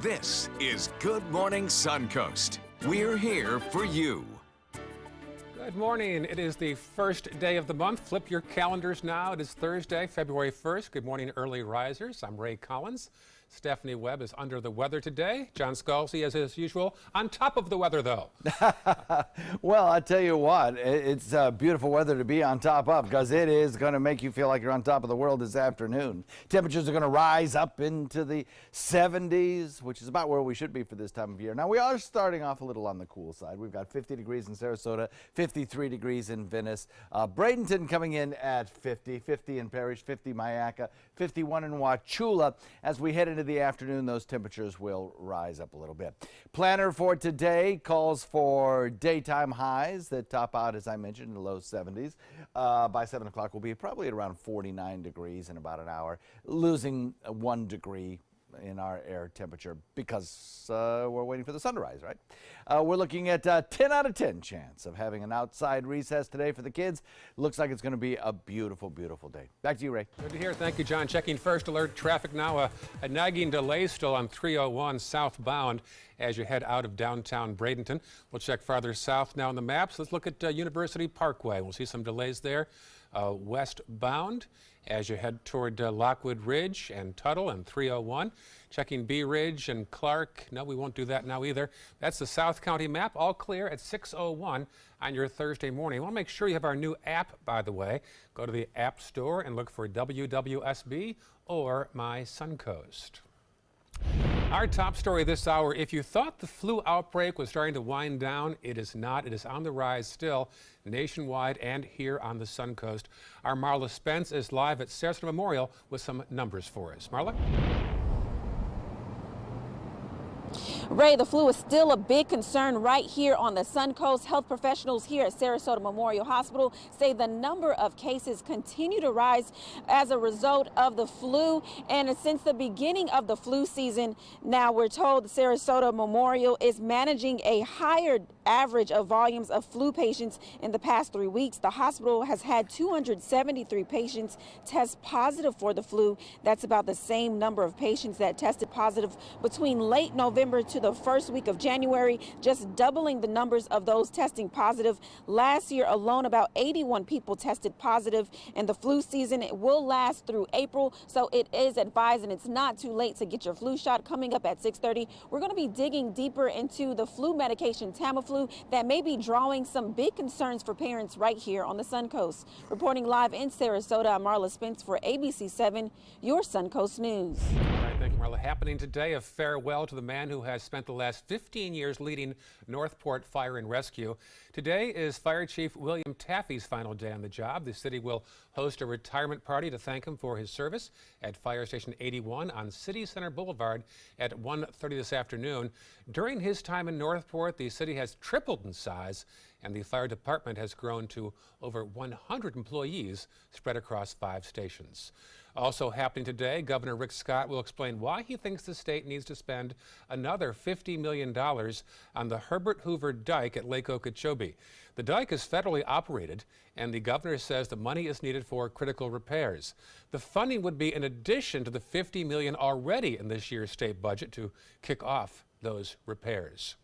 This is Good Morning Suncoast. We're here for you. Good morning. It is the first day of the month. Flip your calendars now. It is Thursday, February 1st. Good morning, early risers. I'm Ray Collins. Stephanie Webb is under the weather today. John Scalzi, as usual, on top of the weather, though. Well, I tell you what, it's beautiful weather to be on top of, because it is going to make you feel like you're on top of the world this afternoon. Temperatures are going to rise up into the 70s, which is about where we should be for this time of year. Now, we are starting off a little on the cool side. We've got 50 degrees in Sarasota, 53 degrees in Venice. Bradenton coming in at 50, 50 in Parrish, 50 Mayaca, 51 in Wauchula. As we head into the afternoon, those temperatures will rise up a little bit. Planner for today calls for daytime highs that top out, as I mentioned, in the low 70s. By 7 o'clock, we'll be probably at around 49 degrees in about an hour, losing 1 degree in our air temperature because we're waiting for the sun to rise, right? We're looking at a 10 out of 10 chance of having an outside recess today for the kids. Looks like it's going to be a beautiful, beautiful day. Back to you, Ray. Good to hear. Thank you, John. Checking first alert traffic now. A nagging delay still on 301 southbound as you head out of downtown Bradenton. We'll check farther south now on the maps. Let's look at University Parkway. We'll see some delays there. Westbound as you head toward Lockwood Ridge and Tuttle and 301. Checking Bee Ridge and Clark. No, we won't do that now either. That's the South County map, all clear at 6:01 on your Thursday morning. I want to make sure you have our new app, by the way. Go to the App Store and look for WWSB or My Suncoast. Our top story this hour, if you thought the flu outbreak was starting to wind down, it is not. It is on the rise still, nationwide and here on the Suncoast. Our Marla Spence is live at Sarasota Memorial with some numbers for us. Marla? Ray, the flu is still a big concern right here on the Suncoast. Health professionals here at Sarasota Memorial Hospital say the number of cases continue to rise as a result of the flu. And since the beginning of the flu season, now we're told the Sarasota Memorial is managing a higher average of volumes of flu patients in the past 3 weeks. The hospital has had 273 patients test positive for the flu. That's about the same number of patients that tested positive between late November to the first week of January, just doubling the numbers of those testing positive. Last year alone, about 81 people tested positive, and the flu season, it will last through April, so it is advised and it's not too late to get your flu shot. Coming up at 6:30, we're going to be digging deeper into the flu medication Tamiflu that may be drawing some big concerns for parents right here on the Suncoast. Reporting live in Sarasota, I'm Marla Spence for ABC7, your Suncoast News. All right, thank you, Marla. Happening today, a farewell to the man who has spent the last 15 years leading Northport Fire and Rescue. Today is Fire Chief William Taffy's final day on the job. The city will host a retirement party to thank him for his service at Fire Station 81 on City Center Boulevard at 1:30 this afternoon. During his time in Northport, the city has tripled in size, and the fire department has grown to over 100 employees spread across 5 stations. Also happening today, Governor Rick Scott will explain why he thinks the state needs to spend another $50 million on the Herbert Hoover Dike at Lake Okeechobee. The dike is federally operated, and the governor says the money is needed for critical repairs. The funding would be in addition to the $50 million already in this year's state budget to kick off those repairs.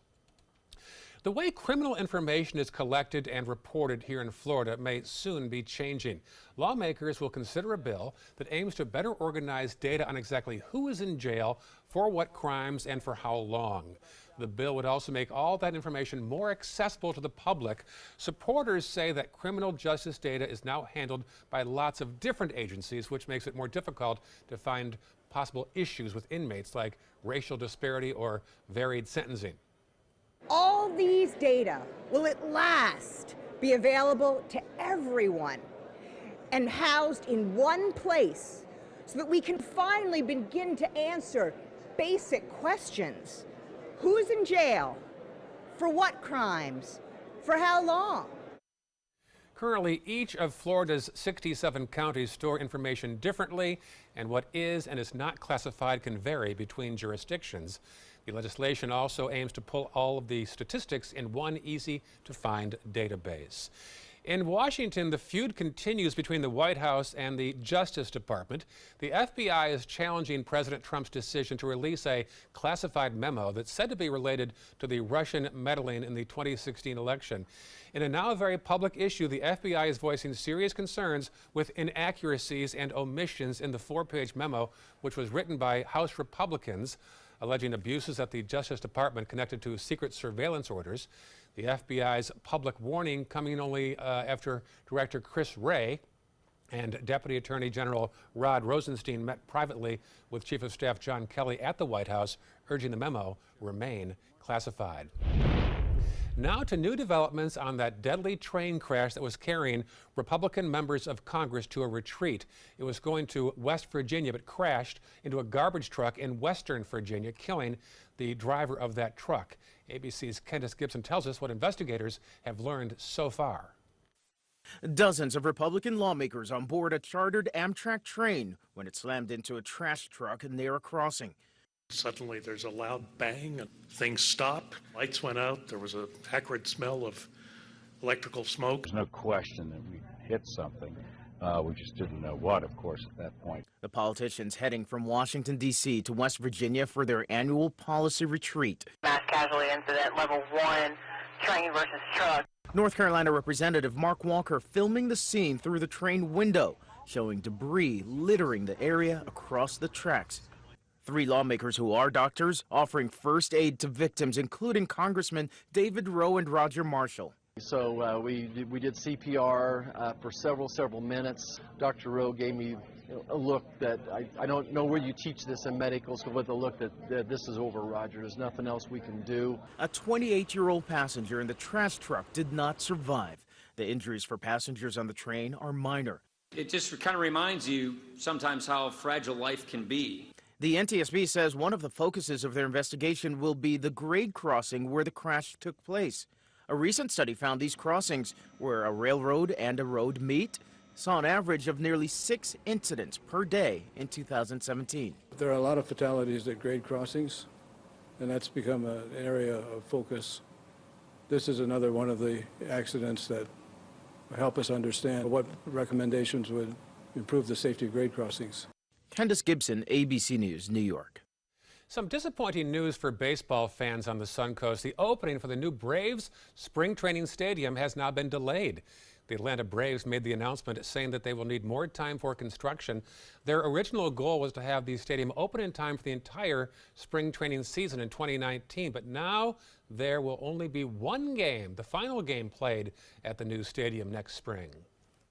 The way criminal information is collected and reported here in Florida may soon be changing. Lawmakers will consider a bill that aims to better organize data on exactly who is in jail, for what crimes, and for how long. The bill would also make all that information more accessible to the public. Supporters say that criminal justice data is now handled by lots of different agencies, which makes it more difficult to find possible issues with inmates like racial disparity or varied sentencing. All these data will at last be available to everyone and housed in one place so that we can finally begin to answer basic questions. Who's in jail? For what crimes? For how long? Currently, each of Florida's 67 counties store information differently, and what is and is not classified can vary between jurisdictions. The legislation also aims to pull all of the statistics in one easy-to-find database. In Washington, the feud continues between the White House and the Justice Department. The FBI is challenging President Trump's decision to release a classified memo that's said to be related to the Russian meddling in the 2016 election. In a now very public issue, the FBI is voicing serious concerns with inaccuracies and omissions in the 4-page memo, which was written by House Republicans, alleging abuses at the Justice Department connected to secret surveillance orders. The FBI's public warning coming only after Director Chris Wray and Deputy Attorney General Rod Rosenstein met privately with Chief of Staff John Kelly at the White House, urging the memo remain classified. Now to new developments on that deadly train crash that was carrying Republican members of Congress to a retreat. It was going to West Virginia, but crashed into a garbage truck in Western Virginia, killing the driver of that truck. ABC's Candace Gibson tells us what investigators have learned so far. Dozens of Republican lawmakers on board a chartered Amtrak train when it slammed into a trash truck near a crossing. Suddenly there's a loud bang and things stopped. Lights went out. There was a acrid smell of electrical smoke. There's no question that we hit something. We just didn't know what, of course, at that point. The politicians heading from Washington, D.C. to West Virginia for their annual policy retreat. Mass casualty incident, level 1, train versus truck. North Carolina Representative Mark Walker filming the scene through the train window, showing debris littering the area across the tracks. 3 lawmakers who are doctors offering first aid to victims, including Congressman David Rowe and Roger Marshall. So we did CPR for several minutes. Dr. Rowe gave me a look that I don't know where you teach this in medical school, but the look that this is over, Roger. There's nothing else we can do. A 28-year-old passenger in the trash truck did not survive. The injuries for passengers on the train are minor. It just kind of reminds you sometimes how fragile life can be. The NTSB says one of the focuses of their investigation will be the grade crossing where the crash took place. A recent study found these crossings, where a railroad and a road meet, saw an average of nearly 6 incidents per day in 2017. There are a lot of fatalities at grade crossings, and that's become an area of focus. This is another one of the accidents that help us understand what recommendations would improve the safety of grade crossings. Candace Gibson, ABC News, New York. Some disappointing news for baseball fans on the Suncoast. The opening for the new Braves spring training stadium has now been delayed. The Atlanta Braves made the announcement saying that they will need more time for construction. Their original goal was to have the stadium open in time for the entire spring training season in 2019, but now there will only be one game, the final game, played at the new stadium next spring.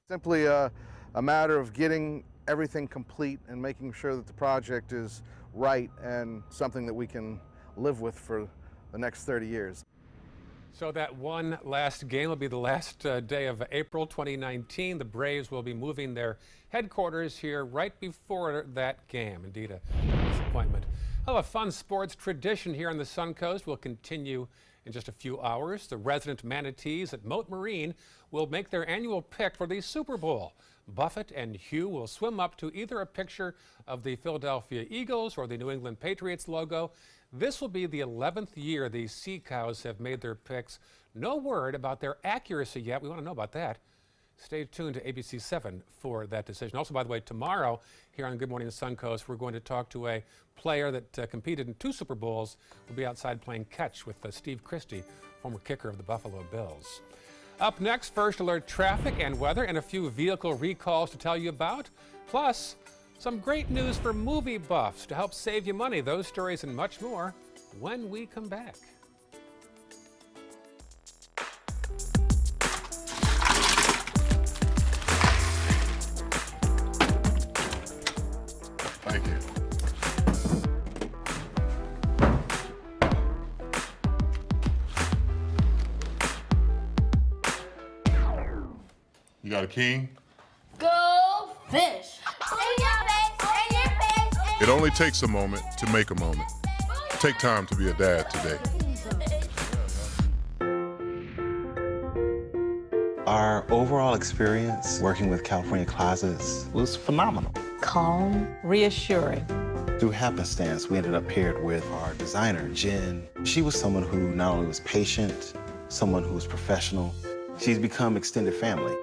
Simply a matter of getting everything complete and making sure that the project is right and something that we can live with for the next 30 years. So that one last game will be the last day of April 2019. The Braves will be moving their headquarters here right before that game. Indeed, a disappointment. Well, a fun sports tradition here on the Suncoast will continue in just a few hours. The resident manatees at Moat Marine will make their annual pick for the Super Bowl. Buffett and Hugh will swim up to either a picture of the Philadelphia Eagles or the New England Patriots logo. This will be the 11th year these sea cows have made their picks. No word about their accuracy yet. We want to know about that. Stay tuned to ABC 7 for that decision. Also, by the way, tomorrow here on Good Morning Suncoast, we're going to talk to a player that competed in 2 Super Bowls. We'll be outside playing catch with Steve Christie, former kicker of the Buffalo Bills. Up next, first alert traffic and weather and a few vehicle recalls to tell you about. Plus, some great news for movie buffs to help save you money. Those stories and much more when we come back. Thank you. You got a king? Go fish! It only takes a moment to make a moment. Take time to be a dad today. Our overall experience working with California Closets was phenomenal. Calm, reassuring. Through happenstance, we ended up paired with our designer, Jen. She was someone who not only was patient, someone who was professional, she's become extended family.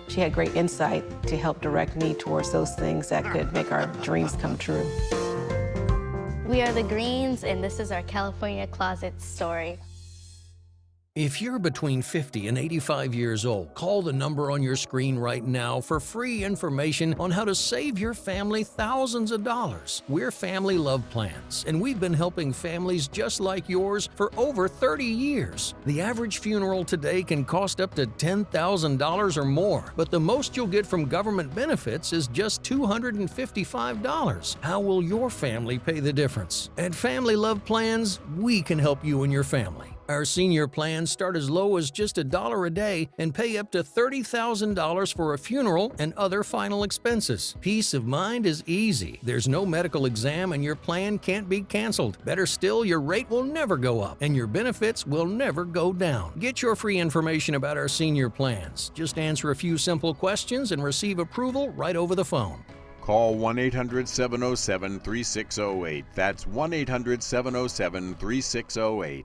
She had great insight to help direct me towards those things that could make our dreams come true. We are the Greens, and this is our California Closet story. If you're between 50 and 85 years old, call the number on your screen right now for free information on how to save your family thousands of dollars. We're Family Love Plans, and we've been helping families just like yours for over 30 years. The average funeral today can cost up to $10,000 or more, but the most you'll get from government benefits is just $255. How will your family pay the difference? At Family Love Plans, we can help you and your family. Our senior plans start as low as just $1 a day and pay up to $30,000 for a funeral and other final expenses. Peace of mind is easy. There's no medical exam and your plan can't be canceled. Better still, your rate will never go up and your benefits will never go down. Get your free information about our senior plans. Just answer a few simple questions and receive approval right over the phone. Call 1-800-707-3608. That's 1-800-707-3608.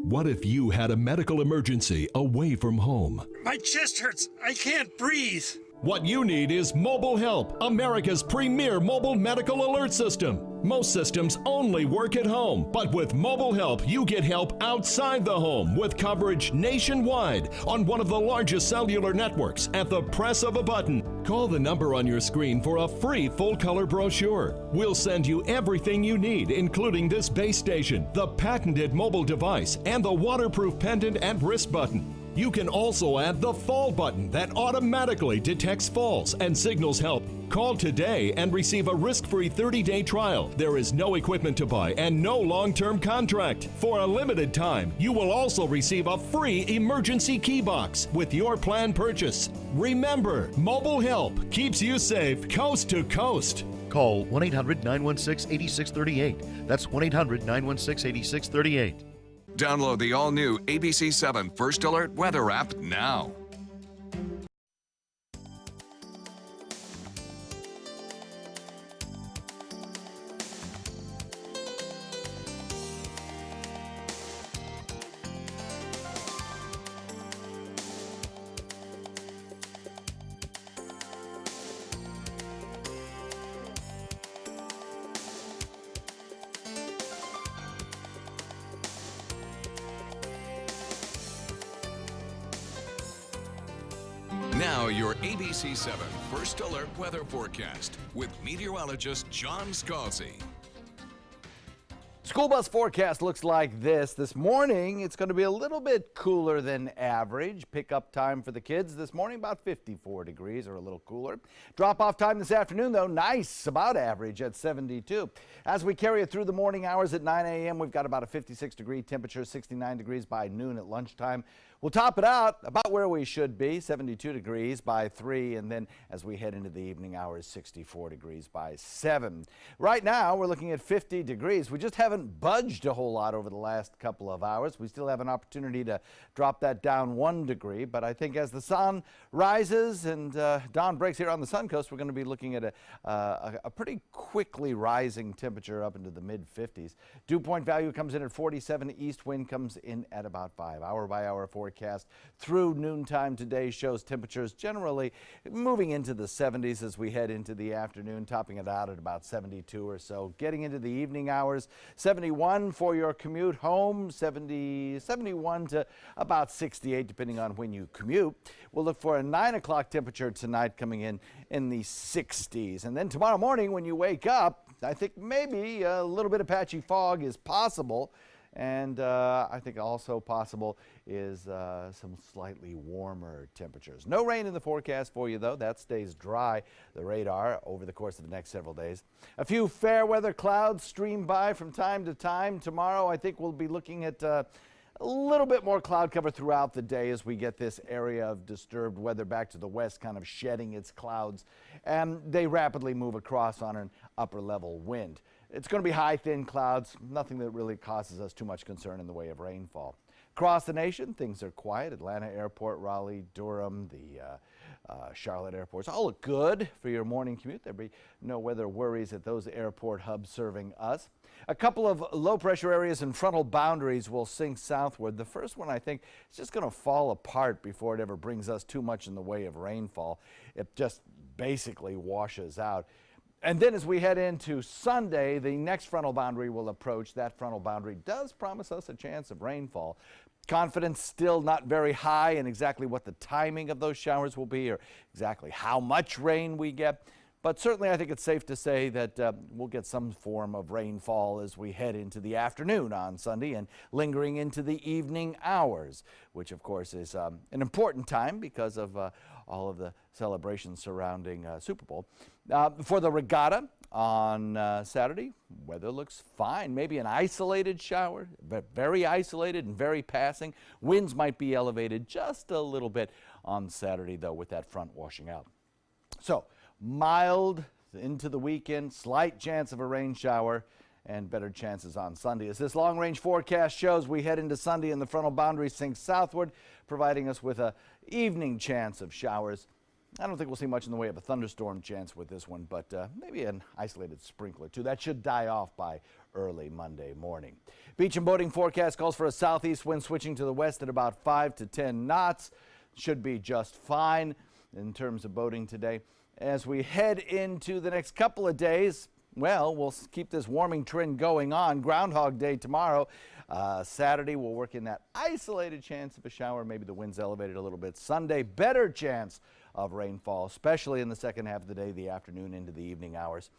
What if you had a medical emergency away from home? My chest hurts. I can't breathe. What you need is Mobile Help, America's premier mobile medical alert system. Most systems only work at home, but with Mobile Help, you get help outside the home with coverage nationwide on one of the largest cellular networks at the press of a button. Call the number on your screen for a free full-color brochure. We'll send you everything you need, including this base station, the patented mobile device, and the waterproof pendant and wrist button. You can also add the fall button that automatically detects falls and signals help. Call today and receive a risk-free 30-day trial. There is no equipment to buy and no long-term contract. For a limited time, you will also receive a free emergency key box with your plan purchase. Remember, Mobile Help keeps you safe coast to coast. Call 1-800-916-8638. That's 1-800-916-8638. Download the all-new ABC7 First Alert weather app now. Now your ABC7 First Alert weather forecast with meteorologist John Scalzi. School bus forecast looks like this morning. It's going to be a little bit cooler than average. Pickup time for the kids this morning, about 54 degrees or a little cooler. Drop-off time this afternoon, though, nice, about average at 72. As we carry it through the morning hours at 9 a.m., we've got about a 56-degree temperature, 69 degrees by noon at lunchtime. We'll top it out about where we should be, 72 degrees by 3, and then as we head into the evening hours, 64 degrees by 7. Right now, we're looking at 50 degrees. We just haven't budged a whole lot over the last couple of hours. We still have an opportunity to drop that down 1 degree, but I think as the sun rises and dawn breaks here on the Suncoast, we're going to be looking at a pretty quickly rising temperature up into the mid-50s. Dew point value comes in at 47. East wind comes in at about 5. Hour-by-hour forecast through noontime today shows temperatures generally moving into the 70s as we head into the afternoon, topping it out at about 72 or so. Getting into the evening hours, 71 for your commute home, 71 to about 68 depending on when you commute. We'll look for a 9 o'clock temperature tonight coming in the 60s. And then tomorrow morning when you wake up, I think maybe a little bit of patchy fog is possible. And I think also possible is some slightly warmer temperatures. No rain in the forecast for you, though. That stays dry, the radar, over the course of the next several days. A few fair weather clouds stream by from time to time. Tomorrow, I think we'll be looking at a little bit more cloud cover throughout the day as we get this area of disturbed weather back to the west, kind of shedding its clouds. And they rapidly move across on an upper level wind. It's going to be high, thin clouds, nothing that really causes us too much concern in the way of rainfall. Across the nation, things are quiet. Atlanta Airport, Raleigh, Durham, the Charlotte airports. All look good for your morning commute. There'll be no weather worries at those airport hubs serving us. A couple of low pressure areas and frontal boundaries will sink southward. The first one, I think, is just going to fall apart before it ever brings us too much in the way of rainfall. It just basically washes out. And then as we head into Sunday, the next frontal boundary will approach. That frontal boundary does promise us a chance of rainfall. Confidence still not very high in exactly what the timing of those showers will be or exactly how much rain we get. But certainly I think it's safe to say that we'll get some form of rainfall as we head into the afternoon on Sunday and lingering into the evening hours, which of course is an important time because of all of the celebrations surrounding Super Bowl. For the regatta on Saturday, weather looks fine. Maybe an isolated shower, but very isolated and very passing. Winds might be elevated just a little bit on Saturday, though, with that front washing out. So mild into the weekend, slight chance of a rain shower, and better chances on Sunday. As this long-range forecast shows, we head into Sunday and the frontal boundary sinks southward, providing us with an evening chance of showers. I don't think we'll see much in the way of a thunderstorm chance with this one, but maybe an isolated sprinkler too. That should die off by early Monday morning. Beach and boating forecast calls for a southeast wind switching to the west at about 5 to 10 knots. Should be just fine in terms of boating today. As we head into the next couple of days, well, we'll keep this warming trend going on. Groundhog Day tomorrow. Saturday, we'll work in that isolated chance of a shower. Maybe the wind's elevated a little bit. Sunday, better chance of rainfall, especially in the second half of the day, the afternoon into the evening hours.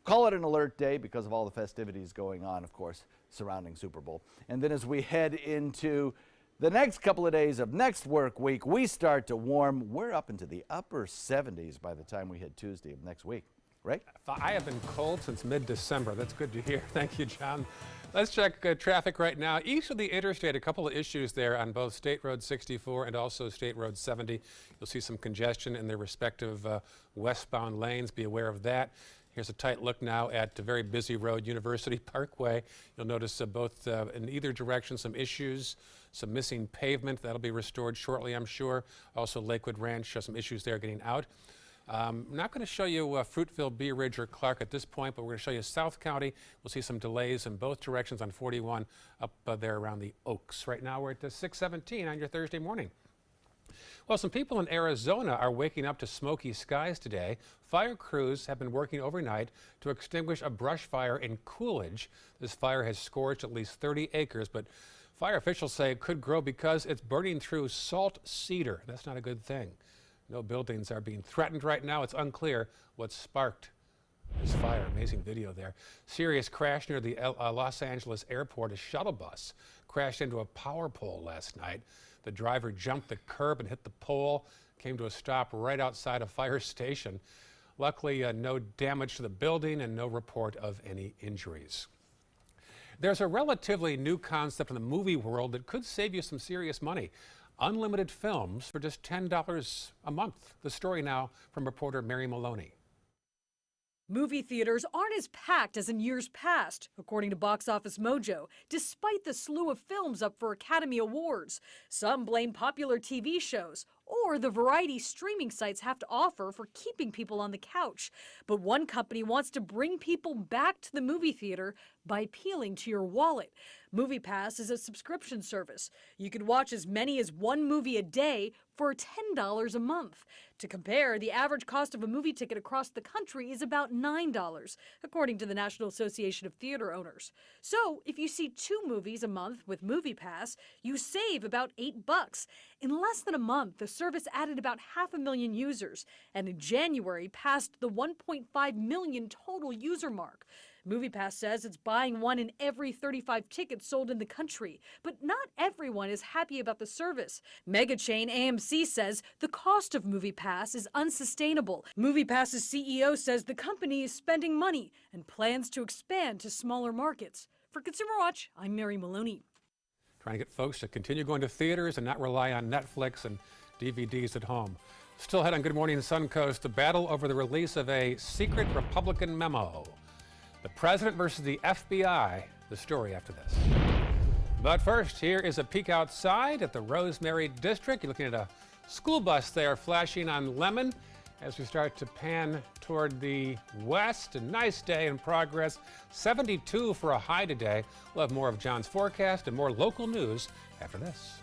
Call it an alert day because of all the festivities going on, of course, surrounding Super Bowl. And then as we head into the next couple of days of next work week, we start to warm. We're up into the upper 70s by the time we hit Tuesday of next week. Right? I have been cold since mid-December. That's good to hear. Thank you, John. Let's check traffic right now. East of the interstate, a couple of issues there on both State Road 64 and also State Road 70. You'll see some congestion in their respective westbound lanes. Be aware of that. Here's a tight look now at the very busy road, University Parkway. You'll notice both in either direction some issues, some missing pavement. That'll be restored shortly, I'm sure. Also Lakewood Ranch, some issues there getting out. I'm not going to show you Fruitville, Bee Ridge, or Clark at this point, but we're going to show you South County. We'll see some delays in both directions on 41 up there around the Oaks. Right now we're at 6:17 on your Thursday morning. Well, some people in Arizona are waking up to smoky skies today. Fire crews have been working overnight to extinguish a brush fire in Coolidge. This fire has scorched at least 30 acres, but fire officials say it could grow because it's burning through salt cedar. That's not a good thing. No buildings are being threatened right now. It's unclear what sparked this fire. Amazing video there. Serious crash near the Los Angeles airport. A shuttle bus crashed into a power pole last night. The driver jumped the curb and hit the pole, came to a stop right outside a fire station. Luckily, no damage to the building and no report of any injuries. There's a relatively new concept in the movie world that could save you some serious money. Unlimited films for just $10 a month. The story now from reporter Mary Maloney. Movie theaters aren't as packed as in years past, according to Box Office Mojo, despite the slew of films up for Academy Awards. Some blame popular TV shows or the variety streaming sites have to offer for keeping people on the couch. But one company wants to bring people back to the movie theater by appealing to your wallet. MoviePass is a subscription service. You can watch as many as one movie a day for $10 a month. To compare, the average cost of a movie ticket across the country is about $9, according to the National Association of Theater Owners. So, if you see 2 movies a month with MoviePass, you save about $8. In less than a month, the service added about 500,000 users, and in January passed the 1.5 million total user mark. MoviePass says it's buying one in every 35 tickets sold in the country, but not everyone is happy about the service. Mega chain AMC says the cost of MoviePass is unsustainable. MoviePass's CEO says the company is spending money and plans to expand to smaller markets. For Consumer Watch, I'm Mary Maloney. Trying to get folks to continue going to theaters and not rely on Netflix and DVDs at home. Still ahead on Good Morning Suncoast, the battle over the release of a secret Republican memo. The president versus the FBI, the story after this. But first, here is a peek outside at the Rosemary District. You're looking at a School bus there flashing on lemon as we start to pan toward the west. A nice day in progress. 72 for a high today. We'll have more of John's forecast and more local news after this.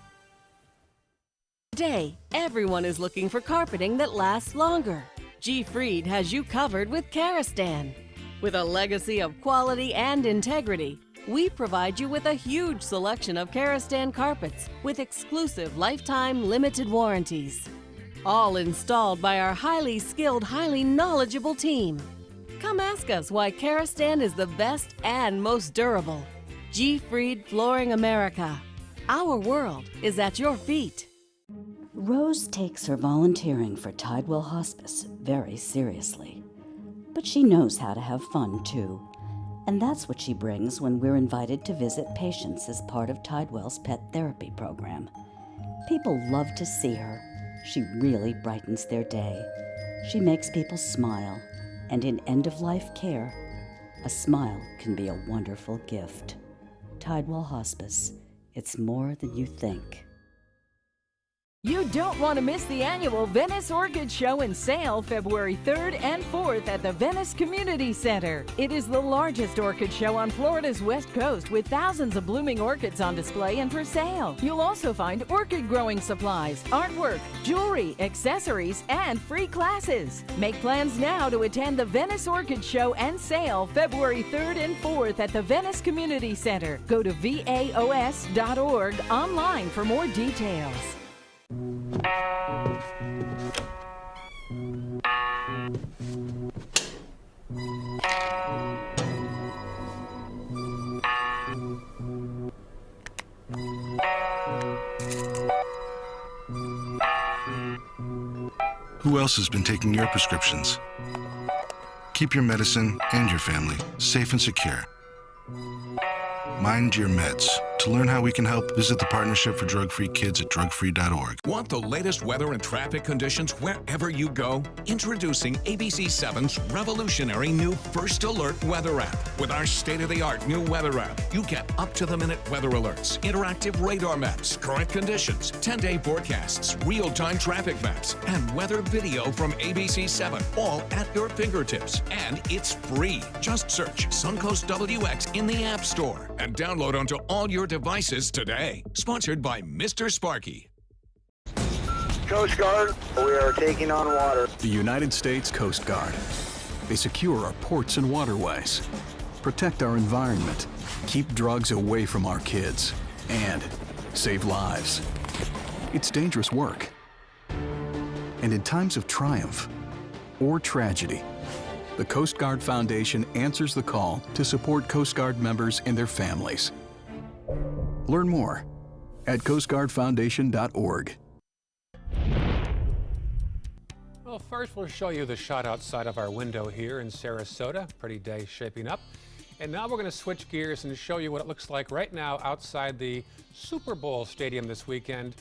Today, everyone is looking for carpeting that lasts longer. G. Fried has you covered with Karastan. With a legacy of quality and integrity, we provide you with a huge selection of Karastan carpets with exclusive lifetime limited warranties. All installed by our highly skilled, highly knowledgeable team. Come ask us why Karastan is the best and most durable. G. Fried Flooring America. Our world is at your feet. Rose takes her volunteering for Tidewell Hospice very seriously. But she knows how to have fun, too. And that's what she brings when we're invited to visit patients as part of Tidewell's pet therapy program. People love to see her. She really brightens their day. She makes people smile. And in end-of-life care, a smile can be a wonderful gift. Tidewell Hospice. It's more than you think. You don't want to miss the annual Venice Orchid Show and Sale February 3rd and 4th at the Venice Community Center. It is the largest orchid show on Florida's West Coast with thousands of blooming orchids on display and for sale. You'll also find orchid growing supplies, artwork, jewelry, accessories, and free classes. Make plans now to attend the Venice Orchid Show and Sale February 3rd and 4th at the Venice Community Center. Go to vaos.org online for more details. Who else has been taking your prescriptions? Keep your medicine and your family safe and secure. Mind your meds. To learn how we can help, visit the Partnership for Drug-Free Kids at drugfree.org. Want the latest weather and traffic conditions wherever you go? Introducing ABC7's revolutionary new First Alert weather app. With our state-of-the-art new weather app, you get up-to-the-minute weather alerts, interactive radar maps, current conditions, 10-day forecasts, real-time traffic maps, and weather video from ABC7, all at your fingertips. And it's free. Just search Suncoast WX in the App Store and download onto all your devices today. Sponsored by Mr. Sparky. Coast Guard, we are taking on water. The United States Coast Guard. They secure our ports and waterways, protect our environment, keep drugs away from our kids, and save lives. It's dangerous work. And in times of triumph or tragedy, the Coast Guard Foundation answers the call to support Coast Guard members and their families. Learn more at coastguardfoundation.org. Well, first we'll show you the shot outside of our window here in Sarasota. Pretty day shaping up. And now we're going to switch gears and show you what it looks like right now outside the Super Bowl stadium this weekend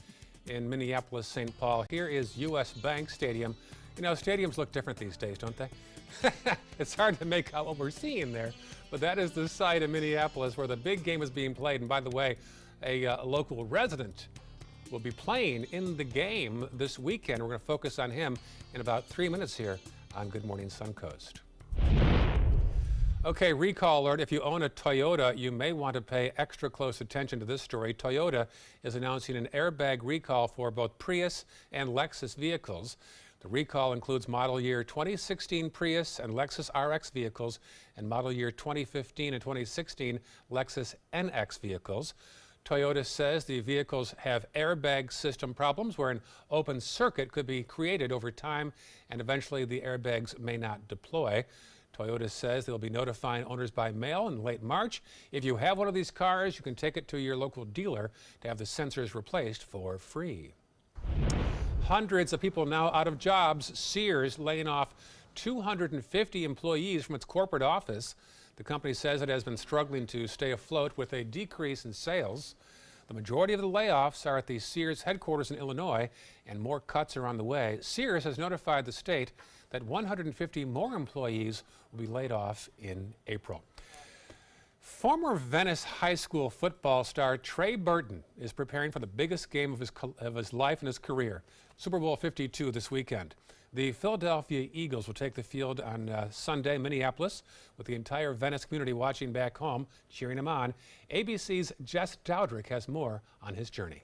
in Minneapolis, St. Paul. Here is U.S. Bank Stadium. You know, stadiums look different these days, don't they? It's hard to make out what we're seeing there, but that is the site in Minneapolis where the big game is being played. And by the way, a local resident will be playing in the game this weekend. We're going to focus on him in about 3 minutes here on Good Morning Suncoast. Okay, recall alert. If you own a Toyota, you may want to pay extra close attention to this story. Toyota is announcing an airbag recall for both Prius and Lexus vehicles. The recall includes model year 2016 Prius and Lexus RX vehicles and model year 2015 and 2016 Lexus NX vehicles. Toyota says the vehicles have airbag system problems where an open circuit could be created over time and eventually the airbags may not deploy. Toyota says they'll be notifying owners by mail in late March. If you have one of these cars, you can take it to your local dealer to have the sensors replaced for free. Hundreds of people now out of jobs. Sears laying off 250 employees from its corporate office. The company says it has been struggling to stay afloat with a decrease in sales. The majority of the layoffs are at the Sears headquarters in Illinois, and more cuts are on the way. Sears has notified the state that 150 more employees will be laid off in April. Former Venice High School football star Trey Burton is preparing for the biggest game of his life and his career, Super Bowl 52 this weekend. The Philadelphia Eagles will take the field on Sunday in Minneapolis, with the entire Venice community watching back home, cheering him on. ABC's Jess Dowdrick has more on his journey.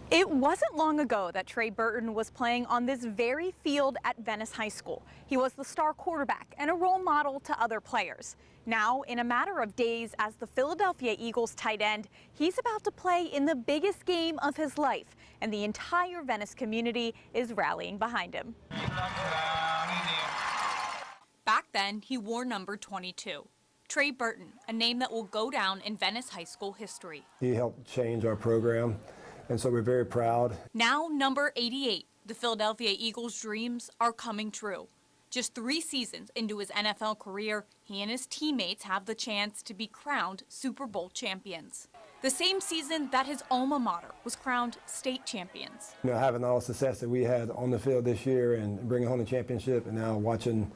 It wasn't long ago that Trey Burton was playing on this very field at Venice High School. He was the star quarterback and a role model to other players. Now, in a matter of days, as the Philadelphia Eagles tight end, he's about to play in the biggest game of his life, and the entire Venice community is rallying behind him. Back then, he wore number 22. Trey Burton, a name that will go down in Venice High School history. He helped change our program, and so we're very proud. Now number 88, the Philadelphia Eagles' dreams are coming true. Just 3 seasons into his NFL career, he and his teammates have the chance to be crowned Super Bowl champions. The same season that his alma mater was crowned state champions. You know, having all the success that we had on the field this year and bringing home the championship, and now watching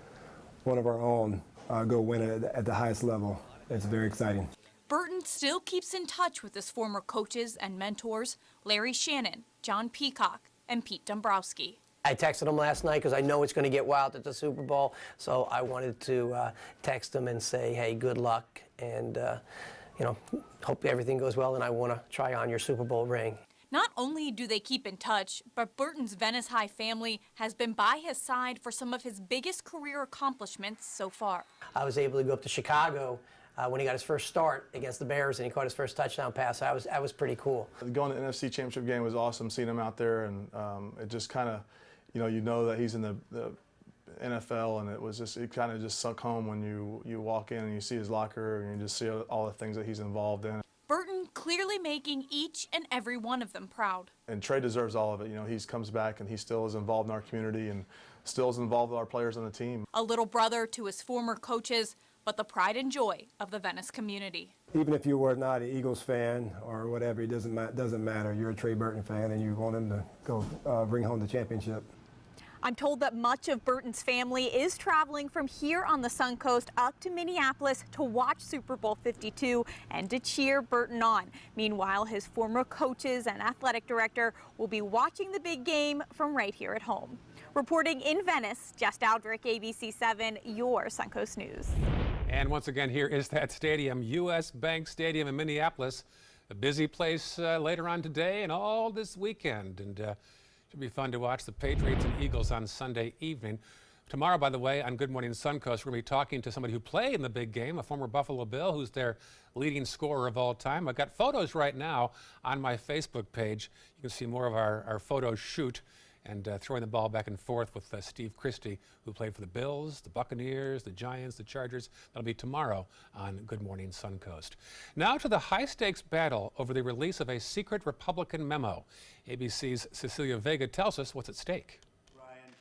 one of our own go win it at the highest level, it's very exciting. Burton still keeps in touch with his former coaches and mentors, Larry Shannon, John Peacock, and Pete Dombrowski. I texted him last night because I know it's going to get wild at the Super Bowl, so I wanted to text him and say, hey, good luck, and you know, hope everything goes well, and I want to try on your Super Bowl ring. Not only do they keep in touch, but Burton's Venice High family has been by his side for some of his biggest career accomplishments so far. I was able to go up to Chicago when he got his first start against the Bears and he caught his first touchdown pass. That was pretty cool. Going to the NFC Championship game was awesome, seeing him out there, and it just kind of, you know that he's in the NFL, and it kind of just sunk home when you walk in and you see his locker and you just see all the things that he's involved in. Burton clearly making each and every one of them proud. And Trey deserves all of it. You know, he comes back and he still is involved in our community and still is involved with our players on the team. A little brother to his former coaches, but the pride and joy of the Venice community. Even if you were not an Eagles fan or whatever, it doesn't matter. You're a Trey Burton fan and you want him to go bring home the championship. I'm told that much of Burton's family is traveling from here on the Suncoast up to Minneapolis to watch Super Bowl 52 and to cheer Burton on. Meanwhile, his former coaches and athletic director will be watching the big game from right here at home. Reporting in Venice, Jess Dowdrick, ABC 7, your Suncoast News. And once again, here is that stadium, U.S. Bank Stadium in Minneapolis. A busy place later on today and all this weekend. And should be fun to watch the Patriots and Eagles on Sunday evening. Tomorrow, by the way, on Good Morning Suncoast, we're going to be talking to somebody who played in the big game, a former Buffalo Bill who's their leading scorer of all time. I've got photos right now on my Facebook page. You can see more of our photo shoot and throwing the ball back and forth with Steve Christie, who played for the Bills, the Buccaneers, the Giants, the Chargers. That'll be tomorrow on Good Morning Suncoast. Now to the high-stakes battle over the release of a secret Republican memo. ABC's Cecilia Vega tells us what's at stake.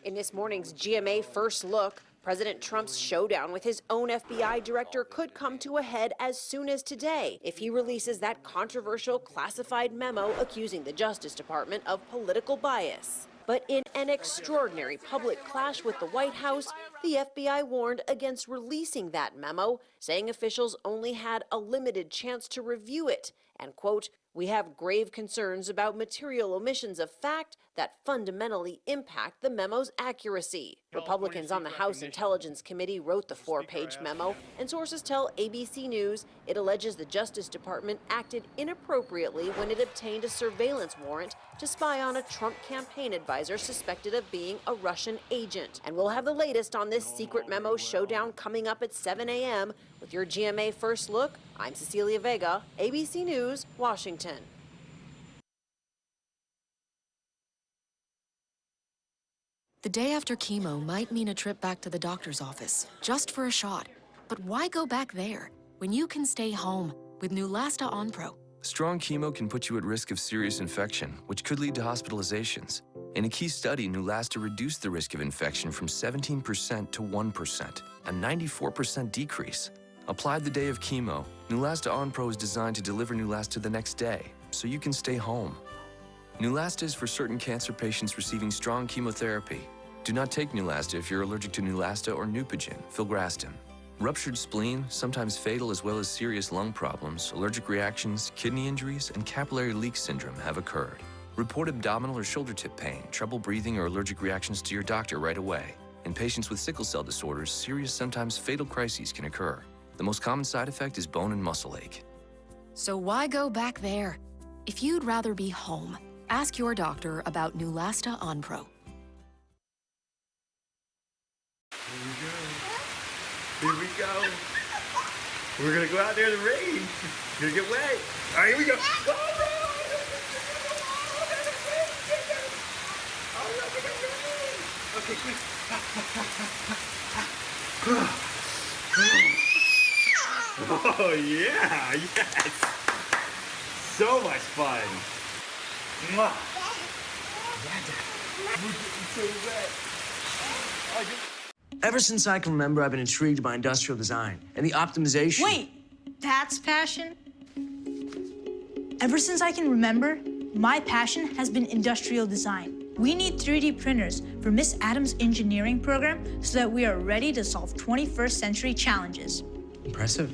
In this morning's GMA First Look, President Trump's showdown with his own FBI director could come to a head as soon as today if he releases that controversial classified memo accusing the Justice Department of political bias. But in an extraordinary public clash with the White House, the FBI warned against releasing that memo, saying officials only had a limited chance to review it, and, quote, "We have grave concerns about material omissions of fact that fundamentally impact the memo's accuracy." Republicans on the House Intelligence Committee wrote the 4-page memo, and sources tell ABC News it alleges the Justice Department acted inappropriately when it obtained a surveillance warrant to spy on a Trump campaign advisor suspected of being a Russian agent. And we'll have the latest on this secret memo showdown coming up at 7 a.m. With your GMA First Look, I'm Cecilia Vega, ABC News, Washington. The day after chemo might mean a trip back to the doctor's office, just for a shot. But why go back there when you can stay home with Neulasta Onpro? Strong chemo can put you at risk of serious infection, which could lead to hospitalizations. In a key study, Neulasta reduced the risk of infection from 17% to 1%, a 94% decrease. Applied the day of chemo, Neulasta Onpro is designed to deliver Neulasta the next day, so you can stay home. Neulasta is for certain cancer patients receiving strong chemotherapy. Do not take Neulasta if you're allergic to Neulasta or Neupogen, filgrastim. Ruptured spleen, sometimes fatal as well as serious lung problems, allergic reactions, kidney injuries, and capillary leak syndrome have occurred. Report abdominal or shoulder tip pain, trouble breathing, or allergic reactions to your doctor right away. In patients with sickle cell disorders, serious, sometimes fatal crises can occur. The most common side effect is bone and muscle ache. So why go back there? If you'd rather be home, ask your doctor about Neulasta Onpro. Here we go. We're gonna go out there in the rain. You're gonna get wet. All right, here we go. Go, okay, quick. Oh yeah, yes. So much fun. Mwah. We're getting so wet. Ever since I can remember, I've been intrigued by industrial design and the optimization. Wait, that's passion? Ever since I can remember, my passion has been industrial design. We need 3D printers for Miss Adams' engineering program so that we are ready to solve 21st century challenges. Impressive.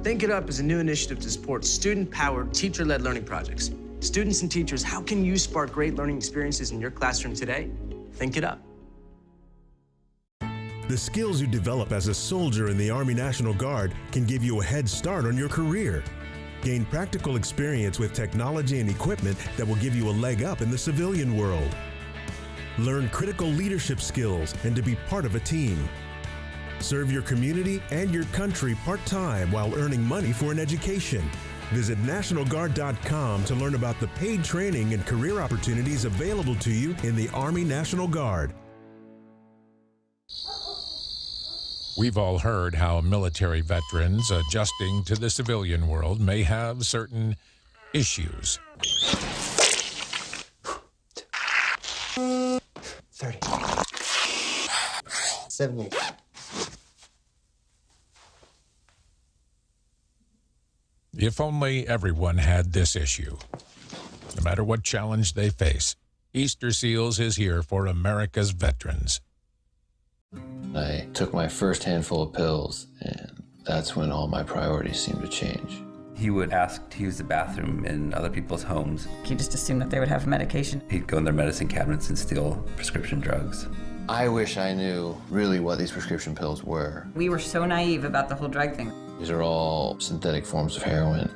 Think It Up is a new initiative to support student-powered, teacher-led learning projects. Students and teachers, how can you spark great learning experiences in your classroom today? Think It Up. The skills you develop as a soldier in the Army National Guard can give you a head start on your career. Gain practical experience with technology and equipment that will give you a leg up in the civilian world. Learn critical leadership skills and to be part of a team. Serve your community and your country part-time while earning money for an education. Visit NationalGuard.com to learn about the paid training and career opportunities available to you in the Army National Guard. We've all heard how military veterans adjusting to the civilian world may have certain issues. 30. 70. If only everyone had this issue. No matter what challenge they face, Easter Seals is here for America's veterans. I took my first handful of pills, and that's when all my priorities seemed to change. He would ask to use the bathroom in other people's homes. He just assumed that they would have medication. He'd go in their medicine cabinets and steal prescription drugs. I wish I knew really what these prescription pills were. We were so naive about the whole drug thing. These are all synthetic forms of heroin.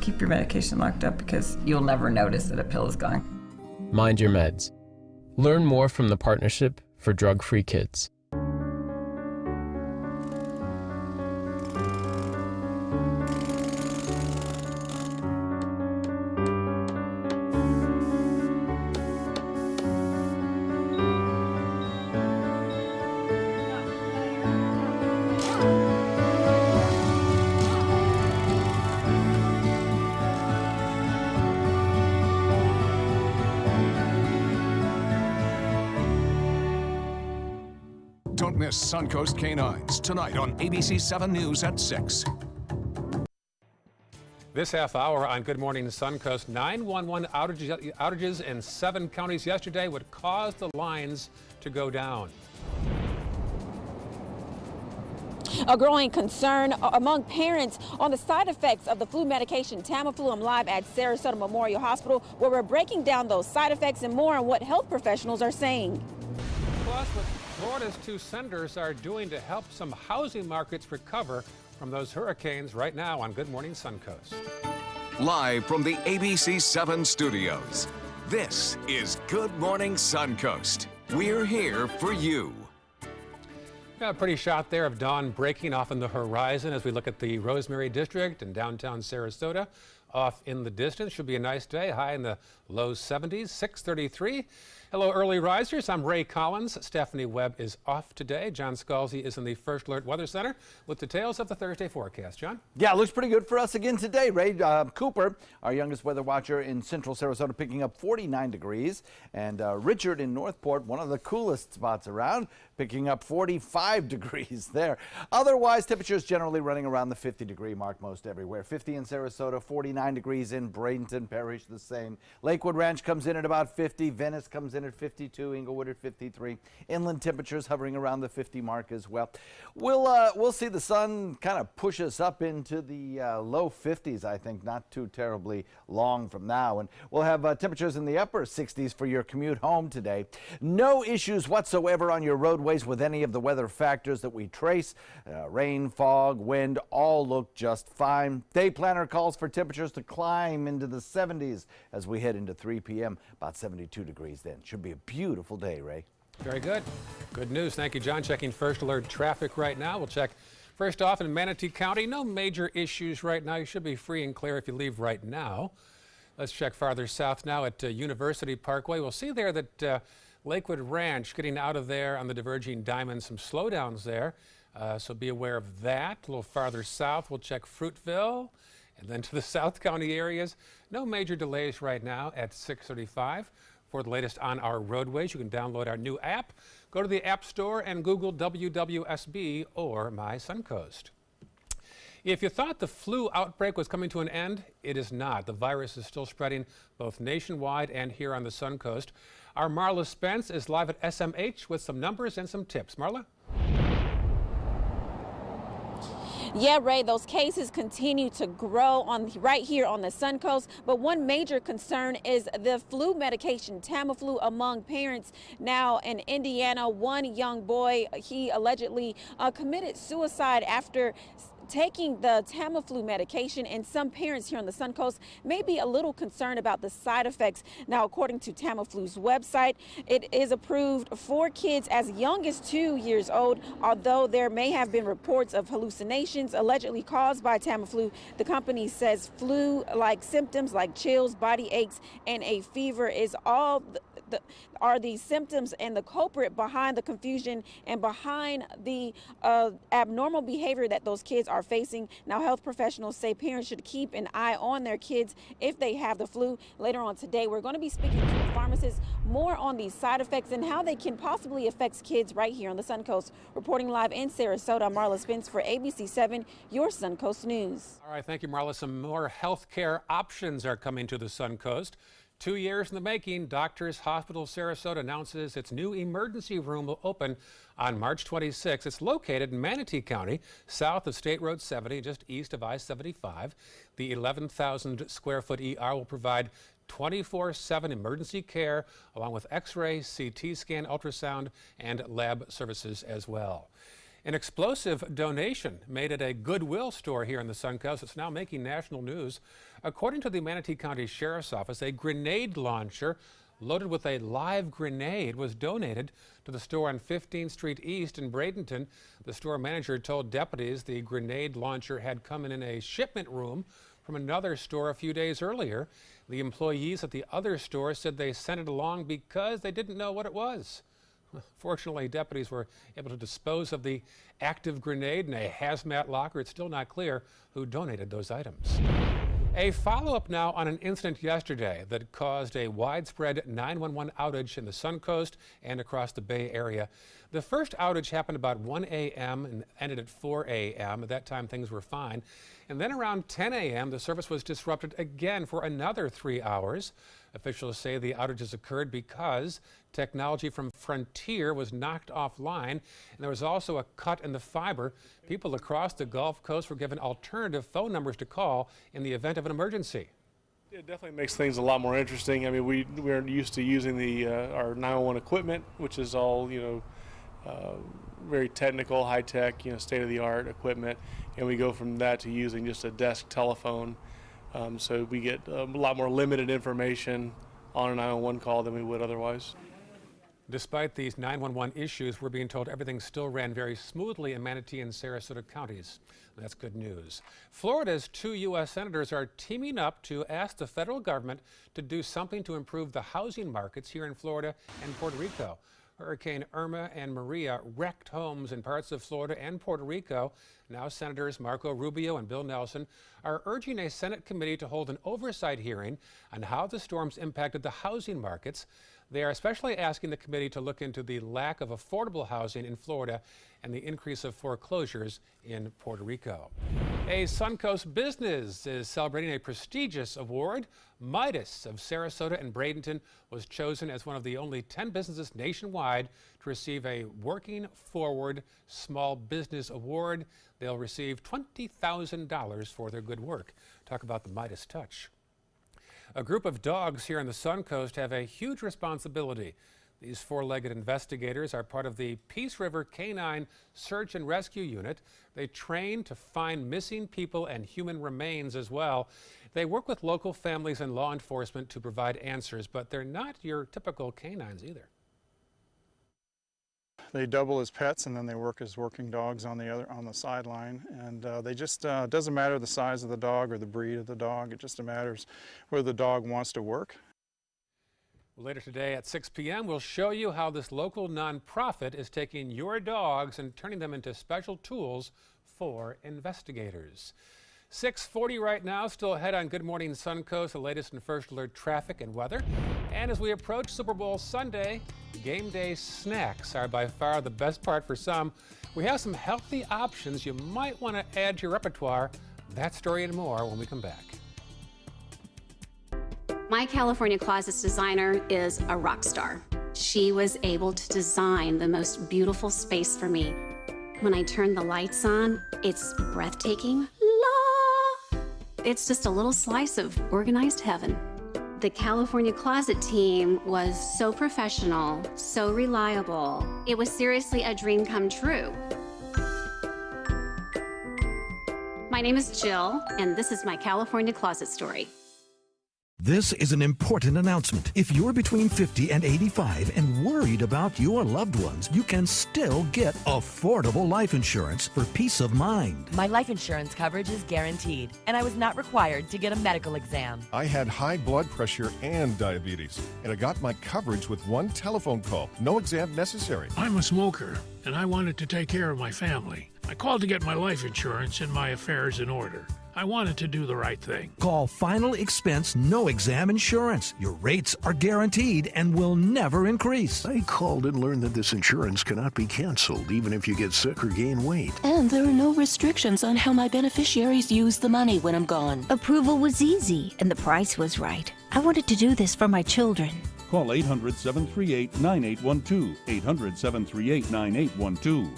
Keep your medication locked up because you'll never notice that a pill is gone. Mind your meds. Learn more from the Partnership for Drug-Free Kids. Don't miss Suncoast Canines tonight on ABC 7 News at 6. This half hour on Good Morning Suncoast, 911 outages in 7 counties yesterday would cause the lines to go down. A growing concern among parents on the side effects of the flu medication Tamiflu. I'm live at Sarasota Memorial Hospital where we're breaking down those side effects and more on what health professionals are saying. Plus, what Florida's 2 senators are doing to help some housing markets recover from those hurricanes right now on Good Morning Suncoast. Live from the ABC 7 studios, this is Good Morning Suncoast. We're here for you. Got a pretty shot there of dawn breaking off in the horizon as we look at the Rosemary District in downtown Sarasota. Off in the distance, should be a nice day, high in the low 70s, 6:33. Hello, early risers. I'm Ray Collins. Stephanie Webb is off today. John Scalzi is in the First Alert Weather Center with details of the Thursday forecast. John? Yeah, it looks pretty good for us again today, Ray. Cooper, our youngest weather watcher in central Sarasota, picking up 49 degrees. And Richard in Northport, one of the coolest spots around, picking up 45 degrees there. Otherwise, temperatures generally running around the 50-degree mark most everywhere. 50 in Sarasota, 49 degrees in Bradenton Parish, the same. Lakewood Ranch comes in at about 50. Venice comes in at 52, Inglewood at 53. Inland temperatures hovering around the 50 mark as well. We'll see the sun kind of push us up into the low 50s, I think, not too terribly long from now. And we'll have temperatures in the upper 60s for your commute home today. No issues whatsoever on your roadways with any of the weather factors that we trace. Rain, fog, wind, all look just fine. Day planner calls for temperatures to climb into the 70s as we head into 3 p.m. About 72 degrees then. Should be a beautiful day, Ray. Very good. Good news. Thank you, John. Checking first alert traffic right now. We'll check first off in Manatee County. No major issues right now. You should be free and clear if you leave right now. Let's check farther south now at University Parkway. We'll see there that Lakewood Ranch getting out of there on the diverging diamond. Some slowdowns there. So be aware of that. A little farther south, we'll check Fruitville. And then to the South County areas, no major delays right now at 6:35. For the latest on our roadways, you can download our new app. Go to the App Store and Google WWSB or My Suncoast. If you thought the flu outbreak was coming to an end, it is not. The virus is still spreading both nationwide and here on the Suncoast. Our Marla Spence is live at SMH with some numbers and some tips. Marla? Yeah, Ray, those cases continue to grow right here on the Suncoast. But one major concern is the flu medication, Tamiflu, among parents. Now in Indiana, one young boy, he allegedly committed suicide after taking the Tamiflu medication, and some parents here on the Suncoast may be a little concerned about the side effects. Now, according to Tamiflu's website, it is approved for kids as young as 2 years old. Although there may have been reports of hallucinations allegedly caused by Tamiflu, the company says flu-like symptoms like chills, body aches, and a fever is all are the symptoms and the culprit behind the confusion and behind the abnormal behavior that those kids are facing. Now, health professionals say parents should keep an eye on their kids if they have the flu. Later on today, we're going to be speaking to a pharmacist more on these side effects and how they can possibly affect kids right here on the Suncoast. Reporting live in Sarasota, I'm Marla Spence for ABC 7, your Suncoast News. All right, thank you, Marla. Some more health care options are coming to the Suncoast. 2 years in the making, Doctors Hospital Sarasota announces its new emergency room will open on March 26. It's located in Manatee County, south of State Road 70, just east of I-75. The 11,000 square foot ER will provide 24/7 emergency care, along with X-ray, CT scan, ultrasound, and lab services as well. An explosive donation made at a Goodwill store here in the Suncoast. It's now making national news. According to the Manatee County Sheriff's Office, a grenade launcher loaded with a live grenade was donated to the store on 15th Street East in Bradenton. The store manager told deputies the grenade launcher had come in a shipment room from another store a few days earlier. The employees at the other store said they sent it along because they didn't know what it was. Fortunately, deputies were able to dispose of the active grenade in a hazmat locker. It's still not clear who donated those items. A follow-up now on an incident yesterday that caused a widespread 911 outage in the Suncoast and across the Bay Area. The first outage happened about 1 a.m. and ended at 4 a.m. At that time, things were fine. And then around 10 a.m., the service was disrupted again for another 3 hours. Officials say the outages occurred because technology from Frontier was knocked offline, and there was also a cut in the fiber. People across the Gulf Coast were given alternative phone numbers to call in the event of an emergency. It definitely makes things a lot more interesting. I mean, we're used to using our 911 equipment, which is all, very technical, high-tech, state-of-the-art equipment, and we go from that to using just a desk telephone. So we get a lot more limited information on a 911 call than we would otherwise. Despite these 911 issues, we're being told everything still ran very smoothly in Manatee and Sarasota counties. That's good news. Florida's 2 U.S. senators are teaming up to ask the federal government to do something to improve the housing markets here in Florida and Puerto Rico. Hurricane Irma and Maria wrecked homes in parts of Florida and Puerto Rico. Now, Senators Marco Rubio and Bill Nelson are urging a Senate committee to hold an oversight hearing on how the storms impacted the housing markets. They are especially asking the committee to look into the lack of affordable housing in Florida and the increase of foreclosures in Puerto Rico. A Suncoast business is celebrating a prestigious award. Midas of Sarasota and Bradenton was chosen as one of the only 10 businesses nationwide to receive a Working Forward Small Business Award. They'll receive $20,000 for their good work. Talk about the Midas touch. A group of dogs here on the Suncoast have a huge responsibility. These four-legged investigators are part of the Peace River Canine Search and Rescue Unit. They train to find missing people and human remains as well. They work with local families and law enforcement to provide answers, but they're not your typical canines either. They double as pets, and then they work as working dogs on the sideline. And they just doesn't matter the size of the dog or the breed of the dog. It just matters where the dog wants to work. Later today at 6 p.m., we'll show you how this local nonprofit is taking your dogs and turning them into special tools for investigators. 6:40 right now, still ahead on Good Morning Suncoast, the latest in First Alert traffic and weather. And as we approach Super Bowl Sunday, game day snacks are by far the best part for some. We have some healthy options you might want to add to your repertoire. That story and more when we come back. My California Closets designer is a rock star. She was able to design the most beautiful space for me. When I turn the lights on, it's breathtaking. It's just a little slice of organized heaven. The California Closet team was so professional, so reliable. It was seriously a dream come true. My name is Jill, and this is my California Closet story. This is an important announcement. If you're between 50 and 85 and worried about your loved ones, you can still get affordable life insurance for peace of mind. My life insurance coverage is guaranteed, and I was not required to get a medical exam. I had high blood pressure and diabetes, and I got my coverage with one telephone call. No exam necessary. I'm a smoker, and I wanted to take care of my family. I called to get my life insurance and my affairs in order. I wanted to do the right thing. Call Final Expense No Exam Insurance. Your rates are guaranteed and will never increase. I called and learned that this insurance cannot be canceled even if you get sick or gain weight. And there are no restrictions on how my beneficiaries use the money when I'm gone. Approval was easy and the price was right. I wanted to do this for my children. Call 800-738-9812. 800-738-9812.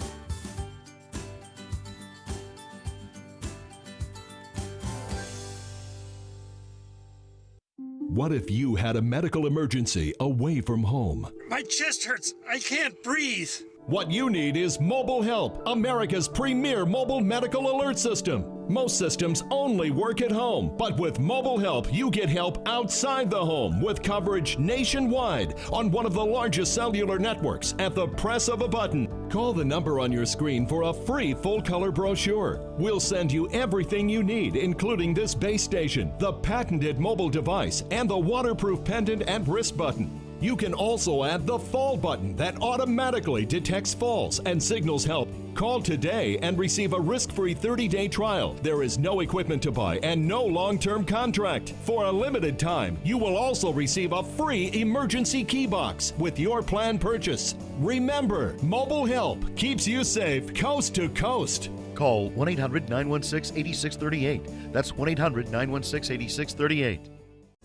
What if you had a medical emergency away from home? My chest hurts. I can't breathe. What you need is Mobile Help, America's premier mobile medical alert system. Most systems only work at home, but with Mobile Help, you get help outside the home with coverage nationwide on one of the largest cellular networks at the press of a button. Call the number on your screen for a free full-color brochure. We'll send you everything you need, including this base station, the patented mobile device, and the waterproof pendant and wrist button. You can also add the fall button that automatically detects falls and signals help. Call today and receive a risk-free 30-day trial. There is no equipment to buy and no long-term contract. For a limited time, you will also receive a free emergency key box with your plan purchase. Remember, Mobile Help keeps you safe coast to coast. Call 1-800-916-8638. That's 1-800-916-8638.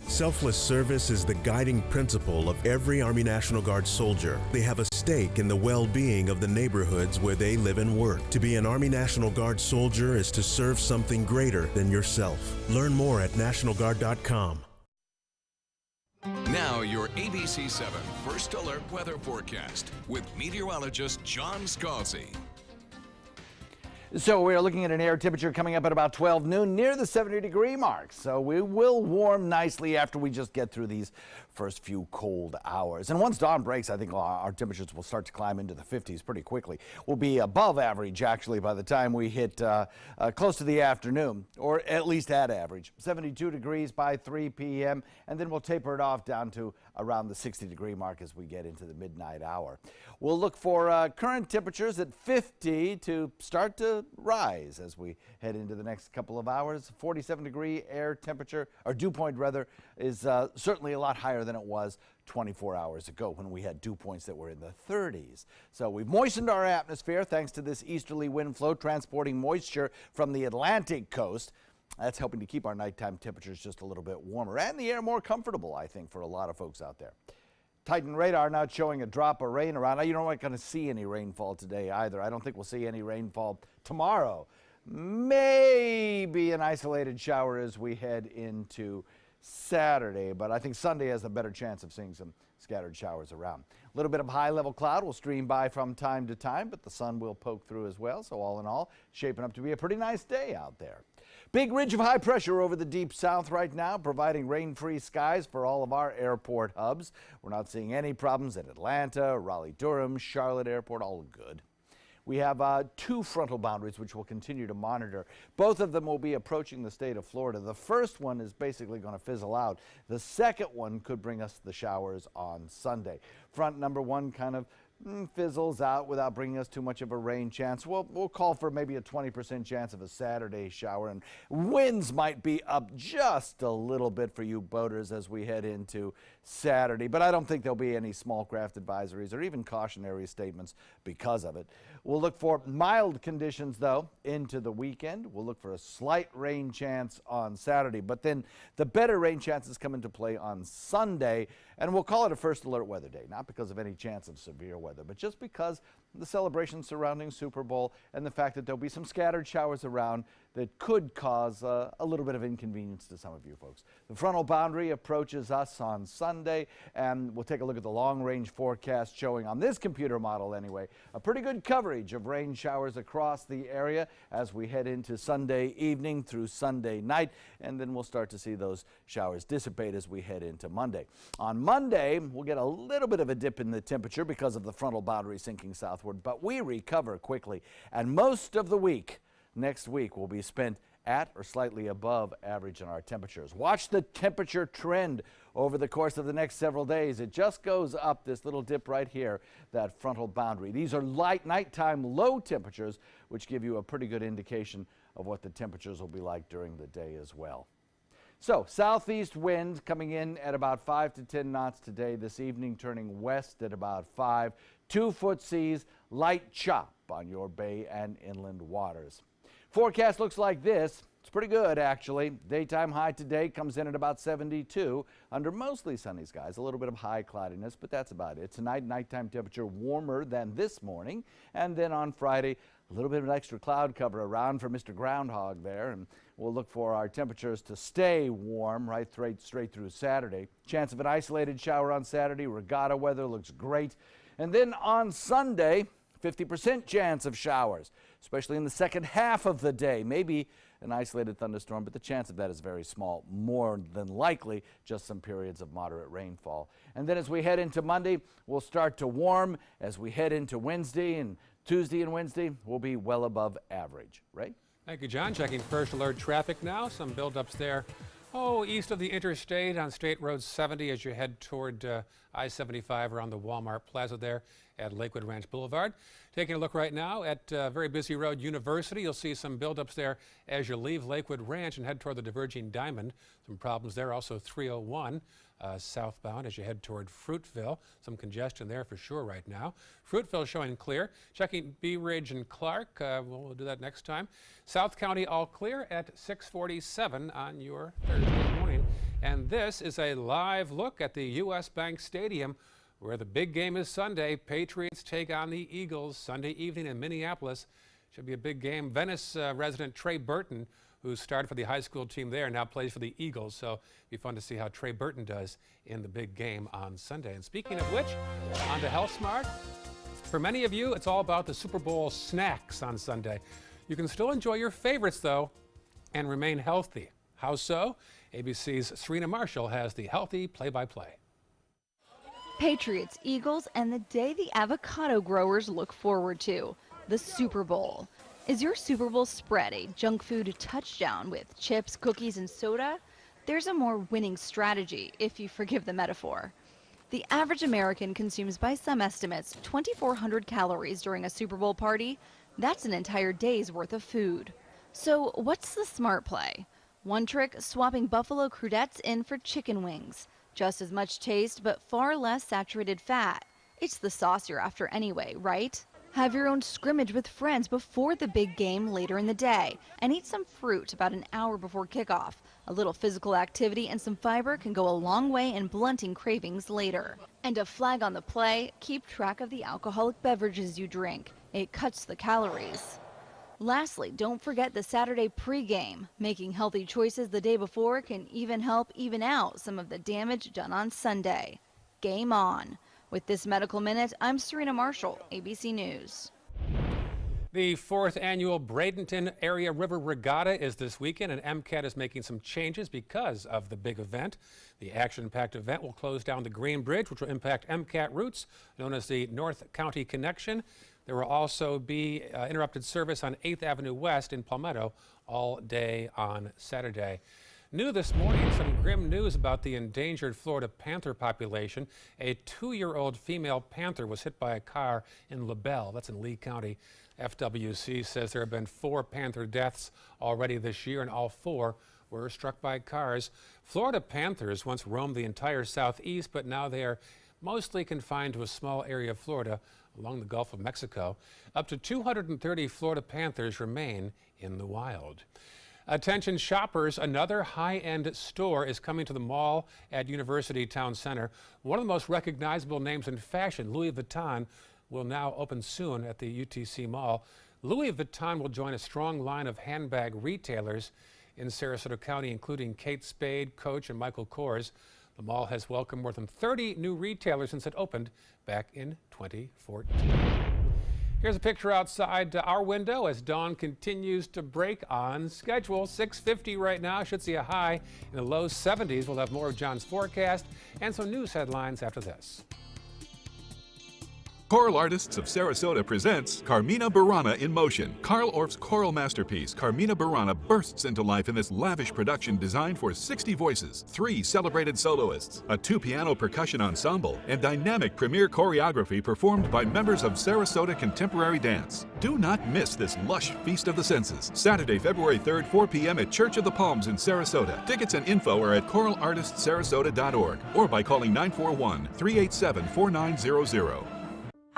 Selfless service is the guiding principle of every Army National Guard soldier. They have a stake in the well-being of the neighborhoods where they live and work. To be an Army National Guard soldier is to serve something greater than yourself. Learn more at nationalguard.com. Now your ABC 7 First Alert weather forecast with meteorologist John Scalzi. So we're looking at an air temperature coming up at about 12 noon near the 70-degree mark. So we will warm nicely after we just get through these first few cold hours. And once dawn breaks, I think our temperatures will start to climb into the 50s pretty quickly. We'll be above average, actually, by the time we hit close to the afternoon, or at least at average. 72 degrees by 3 p.m., and then we'll taper it off down to around the 60-degree mark as we get into the midnight hour. We'll look for current temperatures at 50 to start to to rise as we head into the next couple of hours. 47-degree air temperature, or dew point rather, is certainly a lot higher than it was 24 hours ago when we had dew points that were in the 30s. So we've moistened our atmosphere thanks to this easterly wind flow transporting moisture from the Atlantic coast. That's helping to keep our nighttime temperatures just a little bit warmer and the air more comfortable, I think, for a lot of folks out there. Titan radar now showing a drop of rain around. Now, you're not going to see any rainfall today either. I don't think we'll see any rainfall tomorrow. Maybe an isolated shower as we head into Saturday, but I think Sunday has a better chance of seeing some scattered showers around. A little bit of high-level cloud will stream by from time to time, but the sun will poke through as well. So all in all, shaping up to be a pretty nice day out there. Big ridge of high pressure over the deep south right now, providing rain-free skies for all of our airport hubs. We're not seeing any problems at Atlanta, Raleigh-Durham, Charlotte Airport, all good. We have two frontal boundaries which we'll continue to monitor. Both of them will be approaching the state of Florida. The first one is basically going to fizzle out. The second one could bring us the showers on Sunday. Front number one kind of fizzles out without bringing us too much of a rain chance. We'll call for maybe a 20% chance of a Saturday shower, and winds might be up just a little bit for you boaters as we head into Saturday, but I don't think there'll be any small craft advisories or even cautionary statements because of it. We'll look for mild conditions, though, into the weekend. We'll look for a slight rain chance on Saturday, but then the better rain chances come into play on Sunday, and we'll call it a first alert weather day, not because of any chance of severe weather, but just because the celebrations surrounding Super Bowl and the fact that there'll be some scattered showers around that could cause a little bit of inconvenience to some of you folks. The frontal boundary approaches us on Sunday, and we'll take a look at the long-range forecast showing on this computer model anyway, a pretty good coverage of rain showers across the area as we head into Sunday evening through Sunday night, and then we'll start to see those showers dissipate as we head into Monday. On Monday, we'll get a little bit of a dip in the temperature because of the frontal boundary sinking southward, but we recover quickly, and most of the week next week will be spent at or slightly above average in our temperatures. Watch the temperature trend over the course of the next several days. It just goes up, this little dip right here, that frontal boundary. These are light nighttime low temperatures, which give you a pretty good indication of what the temperatures will be like during the day as well. So, southeast wind coming in at about 5 to 10 knots today. This evening turning west at about 5. 2-foot seas, light chop on your bay and inland waters. Forecast looks like this. It's pretty good, actually. Daytime high today comes in at about 72 under mostly sunny skies. A little bit of high cloudiness, but that's about it. Tonight, nighttime temperature warmer than this morning. And then on Friday, a little bit of an extra cloud cover around for Mr. Groundhog there. And we'll look for our temperatures to stay warm right straight through Saturday. Chance of an isolated shower on Saturday. Regatta weather looks great. And then on Sunday, 50% chance of showers, especially in the second half of the day. Maybe an isolated thunderstorm, but the chance of that is very small. More than likely, just some periods of moderate rainfall. And then as we head into Monday, we'll start to warm. As we head into Wednesday and Tuesday and Wednesday, we'll be well above average. Right? Thank you, John. Checking first alert traffic now. Some buildups there. East of the interstate on State Road 70 as you head toward I-75 around the Walmart Plaza there at Lakewood Ranch Boulevard. Taking a look right now at very busy road University. You'll see some buildups there as you leave Lakewood Ranch and head toward the diverging Diamond. Some problems there. Also 301 southbound as you head toward Fruitville. Some congestion there for sure right now. Fruitville showing clear. Checking Bee Ridge and Clark. We'll do that next time. South County all clear at 6:47 on your Thursday morning. And this is a live look at the U.S. Bank Stadium where the big game is Sunday. Patriots take on the Eagles Sunday evening in Minneapolis. Should be a big game. Venice resident Trey Burton, who started for the high school team there, now plays for the Eagles. So it'll be fun to see how Trey Burton does in the big game on Sunday. And speaking of which, on to Health Smart. For many of you, it's all about the Super Bowl snacks on Sunday. You can still enjoy your favorites, though, and remain healthy. How so? ABC's Serena Marshall has the healthy play-by-play. Patriots, Eagles, and the day the avocado growers look forward to, the Super Bowl. Is your Super Bowl spread a junk food touchdown with chips, cookies, and soda? There's a more winning strategy, if you forgive the metaphor. The average American consumes, by some estimates, 2,400 calories during a Super Bowl party. That's an entire day's worth of food. So what's the smart play? One trick, swapping buffalo crudettes in for chicken wings. Just as much taste, but far less saturated fat. It's the sauce you're after anyway, right? Have your own scrimmage with friends before the big game later in the day, and eat some fruit about an hour before kickoff. A little physical activity and some fiber can go a long way in blunting cravings later. And a flag on the play, keep track of the alcoholic beverages you drink. It cuts the calories. Lastly, don't forget the Saturday pregame. Making healthy choices the day before can even help even out some of the damage done on Sunday. Game on. With this Medical Minute, I'm Serena Marshall, ABC News. The 4th annual Bradenton Area River Regatta is this weekend, and MCAT is making some changes because of the big event. The action-packed event will close down the Green Bridge, which will impact MCAT routes, known as the North County Connection. There will also be interrupted service on 8th Avenue West in Palmetto all day on Saturday. New this morning, some grim news about the endangered Florida panther population. A 2-year-old female panther was hit by a car in LaBelle, that's in Lee County. FWC says there have been 4 panther deaths already this year, and all 4 were struck by cars. Florida panthers once roamed the entire southeast, but now they are mostly confined to a small area of Florida along the Gulf of Mexico. Up to 230 Florida panthers remain in the wild. Attention shoppers, another high-end store is coming to the mall at University Town Center. One of the most recognizable names in fashion, Louis Vuitton, will now open soon at the UTC Mall. Louis Vuitton will join a strong line of handbag retailers in Sarasota County, including Kate Spade, Coach, and Michael Kors. The mall has welcomed more than 30 new retailers since it opened back in 2014. Here's a picture outside our window as dawn continues to break on schedule. 6:50 right now. Should see a high in the low 70s. We'll have more of John's forecast and some news headlines after this. Choral Artists of Sarasota presents Carmina Burana in Motion. Carl Orff's choral masterpiece, Carmina Burana, bursts into life in this lavish production designed for 60 voices, 3 celebrated soloists, a 2-piano percussion ensemble, and dynamic premiere choreography performed by members of Sarasota Contemporary Dance. Do not miss this lush feast of the senses. Saturday, February 3rd, 4 p.m. at Church of the Palms in Sarasota. Tickets and info are at choralartistsarasota.org or by calling 941-387-4900.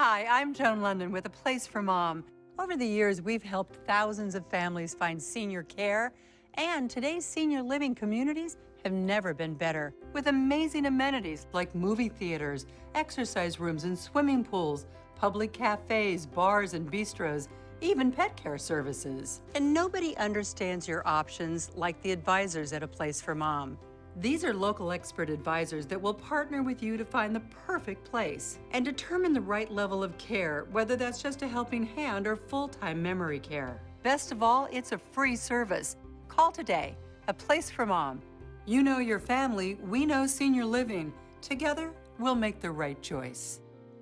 Hi, I'm Joan London with A Place for Mom. Over the years, we've helped thousands of families find senior care, and today's senior living communities have never been better. With amazing amenities like movie theaters, exercise rooms and swimming pools, public cafes, bars and bistros, even pet care services. And nobody understands your options like the advisors at A Place for Mom. These are local expert advisors that will partner with you to find the perfect place and determine the right level of care, whether that's just a helping hand or full-time memory care. Best of all, it's a free service. Call today. A Place for Mom. You know your family, we know senior living. Together, we'll make the right choice.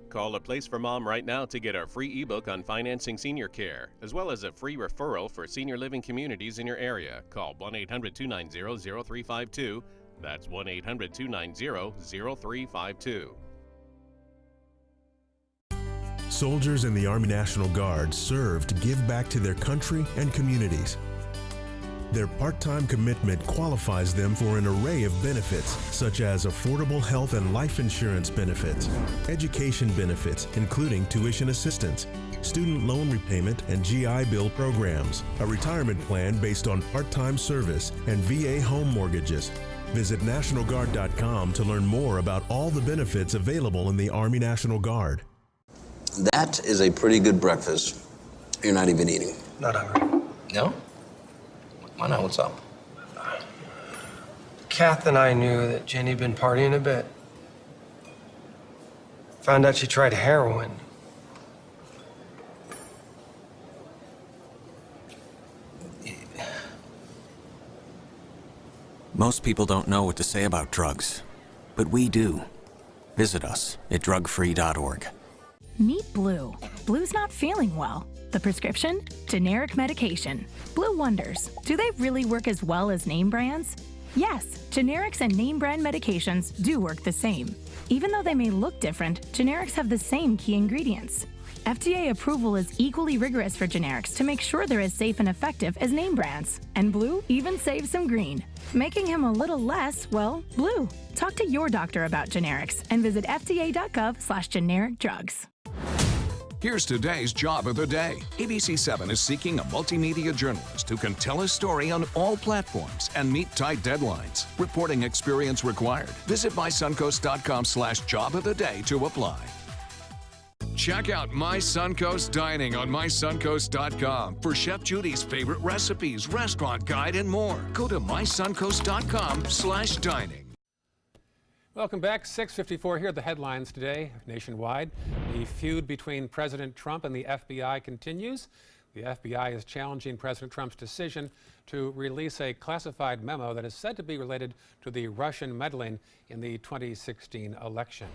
Call A Place for Mom right now to get our free ebook on financing senior care, as well as a free referral for senior living communities in your area. Call 1-800-290-0352. That's 1-800-290-0352. Soldiers in the Army National Guard serve to give back to their country and communities. Their part-time commitment qualifies them for an array of benefits, such as affordable health and life insurance benefits, education benefits, including tuition assistance, student loan repayment and GI Bill programs, a retirement plan based on part-time service, and VA home mortgages. Visit NationalGuard.com to learn more about all the benefits available in the Army National Guard. That is a pretty good breakfast. You're not even eating. Not hungry. No? Why not? What's up? Kath and I knew that Jenny had been partying a bit. Found out she tried heroin. Most people don't know what to say about drugs, but we do. Visit us at drugfree.org. Meet Blue. Blue's not feeling well. The prescription? Generic medication. Blue wonders, do they really work as well as name brands? Yes, generics and name brand medications do work the same. Even though they may look different, generics have the same key ingredients. FDA approval is equally rigorous for generics to make sure they're as safe and effective as name brands. And Blue even saves some green, making him a little less, well, blue. Talk to your doctor about generics and visit fda.gov/generic drugs. Here's today's Job of the Day. ABC7 is seeking a multimedia journalist who can tell a story on all platforms and meet tight deadlines. Reporting experience required. Visit mysuncoast.com/joboftheday to apply. Check out My Suncoast Dining on mysuncoast.com for Chef Judy's favorite recipes, restaurant guide, and more. Go to mysuncoast.com/dining. Welcome back. 6:54. Here are the headlines today nationwide. The feud between President Trump and the FBI continues. The FBI is challenging President Trump's decision to release a classified memo that is said to be related to the Russian meddling in the 2016 election.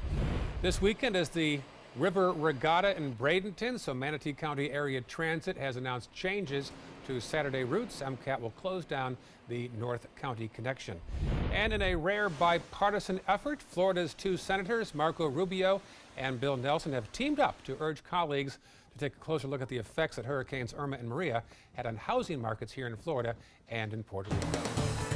This weekend is the River Regatta in Bradenton, so Manatee County Area Transit has announced changes to Saturday routes. MCAT will close down the North County connection. And in a rare bipartisan effort, Florida's two senators, Marco Rubio and Bill Nelson, have teamed up to urge colleagues to take a closer look at the effects that Hurricanes Irma and Maria had on housing markets here in Florida and in Puerto Rico.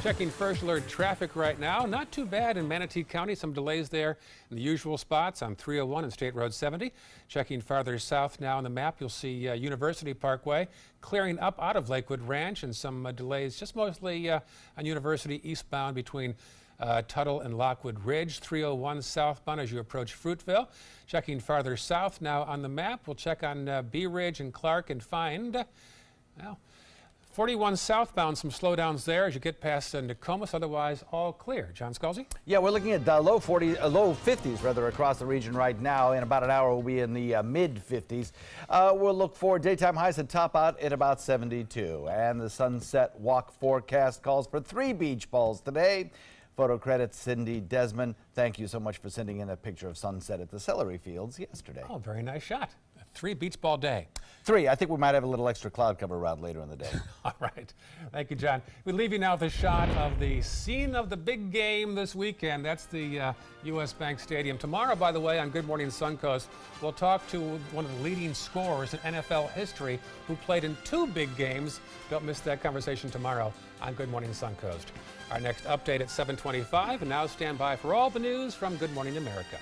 Checking first alert traffic right now. Not too bad in Manatee County. Some delays there in the usual spots on 301 and State Road 70. Checking farther south now on the map, you'll see University Parkway clearing up out of Lakewood Ranch, and some delays just mostly on University eastbound between Tuttle and Lockwood Ridge. 301 southbound as you approach Fruitville. Checking farther south now on the map, we'll check on Bee Ridge and Clark and find, well, 41 southbound, some slowdowns there as you get past Nokomis, otherwise all clear. John Scalzi? Yeah, we're looking at low 50s rather across the region right now. In about an hour, we'll be in the mid 50s. We'll look for daytime highs that top out at about 72. And the sunset walk forecast calls for 3 beach balls today. Photo credit Cindy Desmond. Thank you so much for sending in a picture of sunset at the celery fields yesterday. Oh, very nice shot. 3 beach ball day. 3. I think we might have a little extra cloud cover around later in the day. All right. Thank you, John. We leave you now with a shot of the scene of the big game this weekend. That's the U.S. Bank Stadium. Tomorrow, by the way, on Good Morning Suncoast, we'll talk to one of the leading scorers in NFL history who played in 2 big games. Don't miss that conversation tomorrow on Good Morning Suncoast. Our next update at 7:25, and now stand by for all the news from Good Morning America.